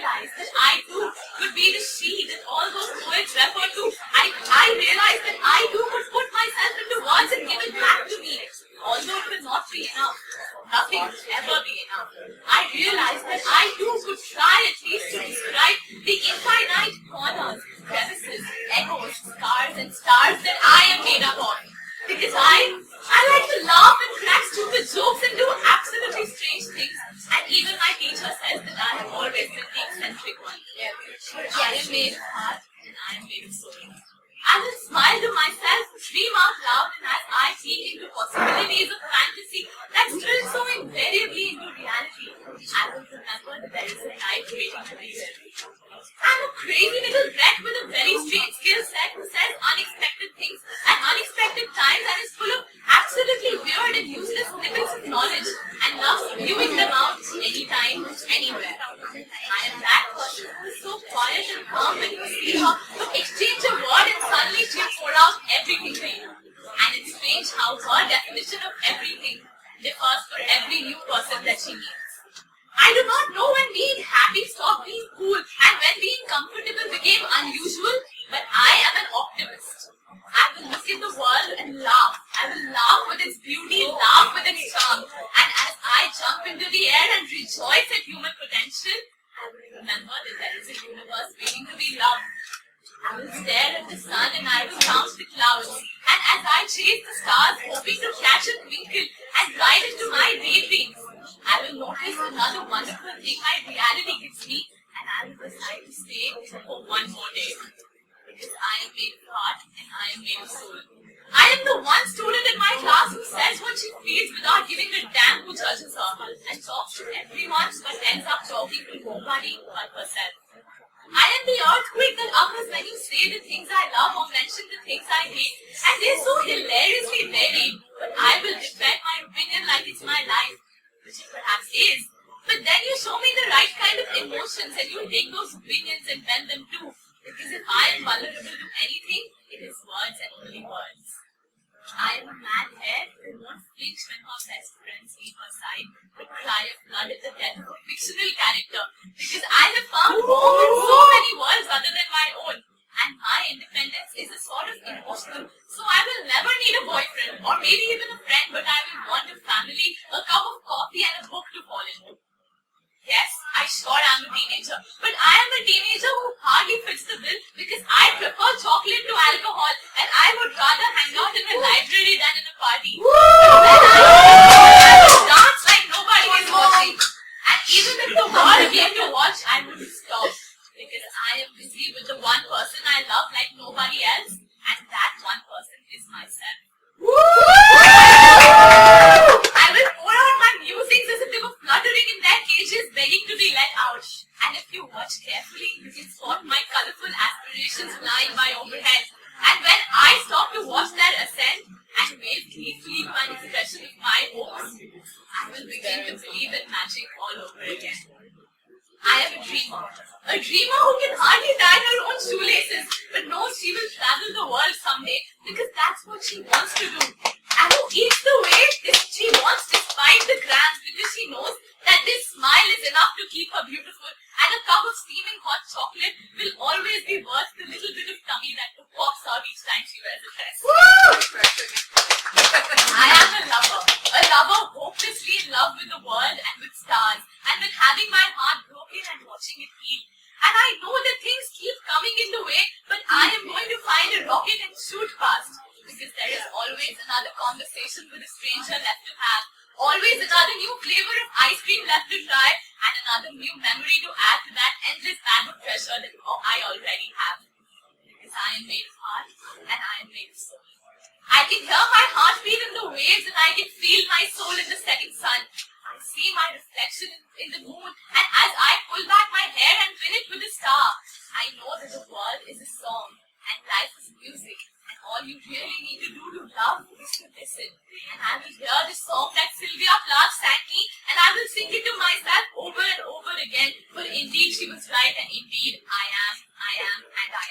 realized that I too could be the she that all those poets refer to. I realized that I too could put myself into words and give it back to me. Although it will not be enough, nothing will ever be enough. I realized that I too could try at least to describe the infinite corners, crevices, echoes, scars and stars that I am made up of. Because I like to laugh and crack stupid jokes and do absolutely strange things. And even my teacher says that I have always been the eccentric one. I am made of heart and I am made of soul. I will smile to myself, scream out loud, and as I peek into possibilities of fantasy that spill so invariably into reality, I will remember that there is a life waiting to be there. I'm a crazy little wreck with a very strange skill set who says unexpected things at unexpected times and is full of absolutely weird and useless snippets of knowledge and loves spewing them out anytime, anywhere. I am that person who is so quiet and calm when you see her to exchange a word and suddenly she'll pour out everything to you. And it's strange how her definition of everything differs for every new person that she meets. I do not know when being happy stopped being cool and when being comfortable became unusual, but I am an optimist. I will look at the world and laugh. I will laugh with its beauty, laugh with its charm. And as I jump into the air and rejoice at human potential, I will remember that there is a universe waiting to be loved. I will stare at the sun and I will count the clouds. And as I chase the stars, hoping to catch a twinkle and ride into my daydreams, I will notice another wonderful thing my reality gives me, and I will decide to stay for one more day. Because I am made of heart and I am made of soul. I am the one student in my class who says what she feels without giving a damn who judges her, and talks to everyone but ends up talking to nobody but herself. I am the earthquake that occurs when you say the things I love or mention the things I hate, and they're so hilariously varied, but I will defend my opinion like it's my life, which it perhaps is. But then you show me the right kind of emotions and you take those opinions and bend them too, because if I am vulnerable to anything, it is words and only words. I am a mad hare who won't flinch when her best friends leave her side, but cry of blood at the death of a fictional character, because I have found home in so many worlds other than my own. And my independence is a sort of emotional, so I will never need a boyfriend, or maybe even a friend, but I will want a family, a cup of coffee and a book to fall into. Yes, I sure am a teenager, but I am a teenager who hardly fits the bill because I prefer chocolate to alcohol and I would rather hang out in a library than in a party. I would dance like nobody is watching. And even if the world came to watch, I wouldn't stop because I am busy with the one person I love like nobody else, and that one person is myself. I will pour out my musings as if they were fluttering in their cages begging to be let out. And if you watch carefully, you can spot my colorful aspirations flying by overhead. And when I stop to watch their ascent and wave gleefully to an expression of my hopes, I will begin to believe in magic all over again. I am a dreamer who can hardly tie her own shoelaces, but knows she will travel the world someday because that's what she wants to do. And who eats the way she wants despite the grams because she knows that this smile is enough to keep her beautiful, and a cup of steaming hot chocolate will always be worth the little bit of tummy that pops out each time she wears a dress. I am a lover hopelessly in love with the world and with stars, and with having my heart broken and watching it heal. And I know that things keep coming in the way, but I am going to find a rocket and shoot past, because there is always another conversation with a stranger left to have, always another new flavor of ice cream left to try, and another new memory to add to that endless bag of treasure that I already have. Because I am made of heart, and I am made of soul. I can hear my heartbeat in the waves, and I can feel my soul in the setting sun. I see my reflection in the moon, and as I pull back my hair and pin it with a star, I know that the world is a song, and life is music, and all you really need to do to love is to listen. And I will hear the song that Sylvia Plath sang me, and I will sing it to myself over and over again, for indeed she was right, and indeed I am, and I